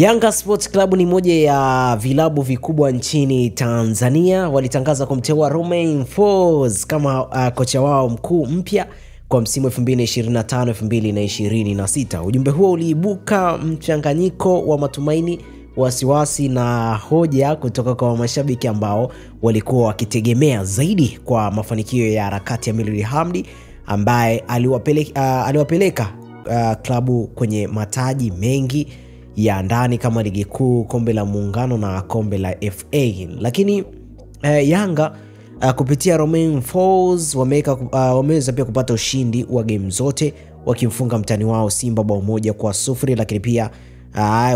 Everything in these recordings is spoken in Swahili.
Yanga Sports Club ni moja ya vilabu vikubwa nchini Tanzania. Walitangaza kumteua Romain Folz kama kocha wao mkuu mpya kwa msimu 2025-2026. Ujumbe huo uliibuka mchanganyiko wa matumaini, wasiwasi na hoja kutoka kwa mashabiki ambao walikuwa wakitegemea zaidi kwa mafanikio ya harakati ya Milli Hamdi ambaye aliwapeleka klabu kwenye mataji mengi ya ndani kama ligi kuu, kombe la muungano na kombe la FA. Lakini Yanga kupitia Romain Folz wameweza pia kupata ushindi wa game zote wakimfunga mtani wao Simba bao 1-0, lakini pia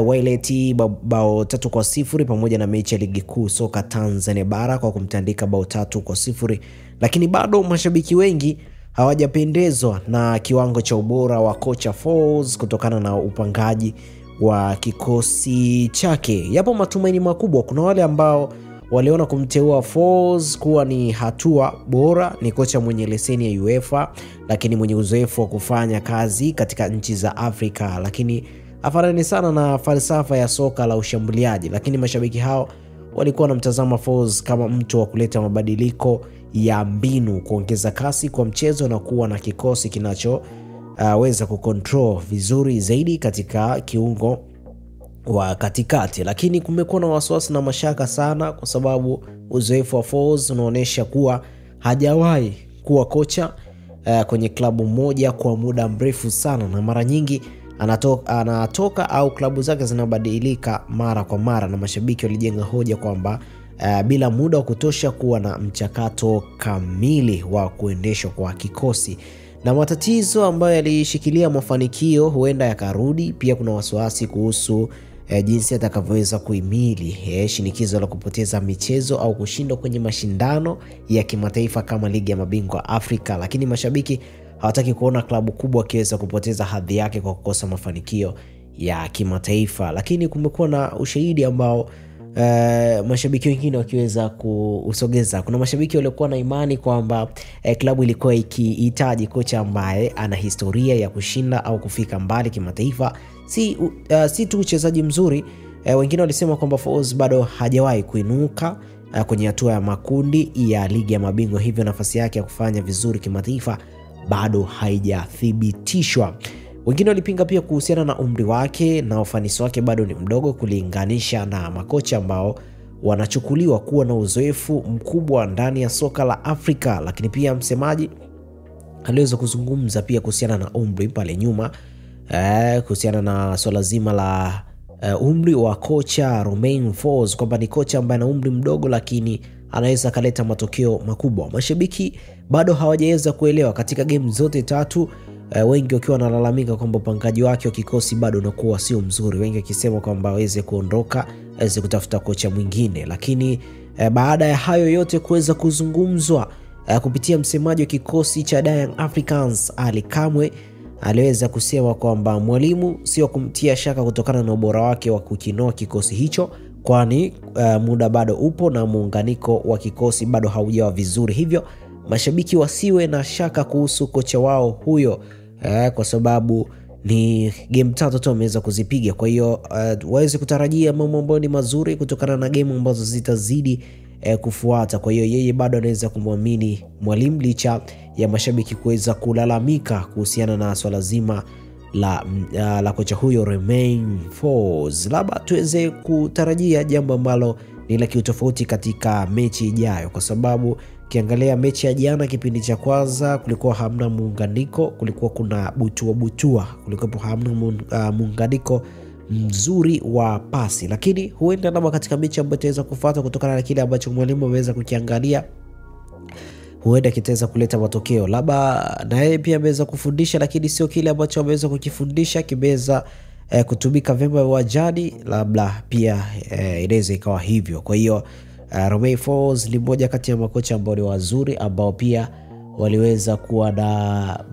Wydad bao 3-0 pamoja na mechi ya ligi kuu soka Tanzania bara kwa kumtandika bao 3-0. Lakini bado mashabiki wengi hawajapendezwa na kiwango cha ubora wa kocha Folz kutokana na upangaji wa kikosi chake. Yapo matumaini makubwa. Kuna wale ambao waliona kumteua Folz kuwa ni hatua bora. Ni kocha mwenye leseni ya UEFA, lakini mwenye uzoefu wa kufanya kazi katika nchi za Afrika, lakini hafanani sana na falsafa ya soka la ushambuliaji. Lakini mashabiki hao walikuwa wanamtazama Folz kama mtu wa kuleta mabadiliko ya mbinu, kuongeza kasi kwa mchezo na kuwa na kikosi kinacho weza kucontrol vizuri zaidi katika kiungo wa katikati. Lakini kumekuwa na wasiwasi na mashaka sana kwa sababu uzoefu wa Folz unaonyesha kuwa hajawahi kuwa kocha kwenye klabu moja kwa muda mrefu sana, na mara nyingi anatoka au klabu zake zinabadilika mara kwa mara, na mashabiki walijenga hoja kwamba bila muda wa kutosha kuwa na mchakato kamili wa kuendeshwa kwa kikosi, na matatizo ambayo yalishikilia mafanikio huenda yakarudi. Pia kuna wasiwasi kuhusu jinsi atakavyoweza kuhimili shinikizo la kupoteza michezo au kushindwa kwenye mashindano ya kimataifa kama ligi ya mabingwa Afrika. Lakini mashabiki hawataki kuona klabu kubwa kiweza kupoteza hadhi yake kwa kukosa mafanikio ya kimataifa. Lakini kumekuwa na ushahidi ambao mashabiki wengine wakiweza kusogeza. Kuna mashabiki waliokuwa na imani kwamba klabu ilikuwa ikihitaji kocha ambaye ana historia ya kushinda au kufika mbali kimataifa, si tu uchezaji mzuri. Wengine walisema kwamba Folz bado hajawahi kuinuka kwenye hatua ya makundi ya ligi ya mabingwa, hivyo nafasi yake ya kufanya vizuri kimataifa bado haijathibitishwa. Wengine walipinga pia kuhusiana na umri wake na ufanisi wake bado ni mdogo kulinganisha na makocha ambao wanachukuliwa kuwa na uzoefu mkubwa ndani ya soka la Afrika. Lakini pia msemaji aliweza kuzungumza pia kuhusiana na umri pale nyuma, kuhusiana na swala zima la umri wa kocha Romain Folz, kwamba ni kocha ambaye ana umri mdogo lakini anaweza kaleta matokeo makubwa. Mashabiki bado hawajaweza kuelewa katika game zote tatu, wengi wakiwa wanalalamika kwamba upangaji wake wa kikosi bado unakuwa sio mzuri, wengi wakisema kwamba aweze kuondoka, aweze kutafuta kocha mwingine. Lakini baada ya hayo yote kuweza kuzungumzwa kupitia msemaji wa kikosi cha Young Africans Ali Kamwe, aliweza kusema kwamba mwalimu sio kumtia shaka kutokana na ubora wake wa kukinoa kikosi hicho, kwani muda bado upo na muunganiko wa kikosi bado haujawa vizuri, hivyo mashabiki wasiwe na shaka kuhusu kocha wao huyo, kwa sababu ni game 3 tu ameweza kuzipiga. Kwa hiyo waweze kutarajia mambo ambayo ni mazuri kutokana na game ambazo zitazidi kufuata. Kwa hiyo yeye bado anaweza kumwamini mwalimu licha ya mashabiki kuweza kulalamika kuhusiana na swala zima la kocha huyo Romain Folz. Labda tuweze kutarajia jambo ambalo ni la kiutofauti katika mechi ijayo, kwa sababu kiangalia mechi ya jana kipindi cha kwanza kulikuwa hamna muunganiko, kulikuwa kuna butua, kulikuwa hamna muunganiko mzuri wa pasi. Lakini huenda labda katika mechi ambayo itaweza kufuata kutokana na kile ambacho mwalimu ameweza kukiangalia, huenda kitaweza kuleta matokeo. Labda na yeye pia ameweza kufundisha, lakini sio kile ambacho ameweza kukifundisha kimeweza kutumika vyema uwanjani, labda pia inaweza ikawa hivyo. Kwa hiyo Romain Folz ni mmoja kati ya makocha ambao ni wazuri, ambao pia waliweza kuwa na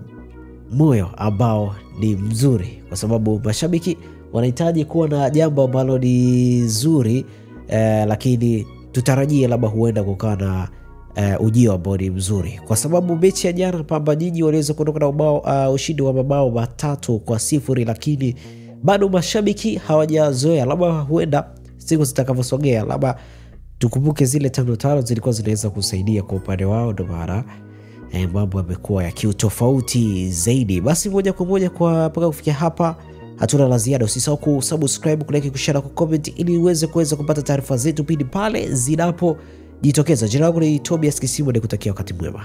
moyo ambao ni mzuri, kwa sababu mashabiki wanahitaji kuwa na jambo ambalo ni zuri, lakini tutarajie labda huenda kukaa na ujio ambao ni mzuri, kwa sababu mechi ya jana Pamba Jiji waliweza kuondoka na ushindi wa mabao 3-0, lakini bado mashabiki hawajazoea, labda huenda siku zitakavyosogea labda tukumbuke zile 5 zilikuwa zinaweza kusaidia kwa upande wao, ndio maana mambo yamekuwa ya kiutofauti zaidi. Basi moja kwa moja kwa mpaka kufikia hapa hatuna la ziada. Usisahau kusubscribe, kulike, kushare na kucomment ili uweze kupata taarifa zetu pindi pale zinapojitokeza. Jina langu ni Tobias Kisimo, nikutakia wakati mwema.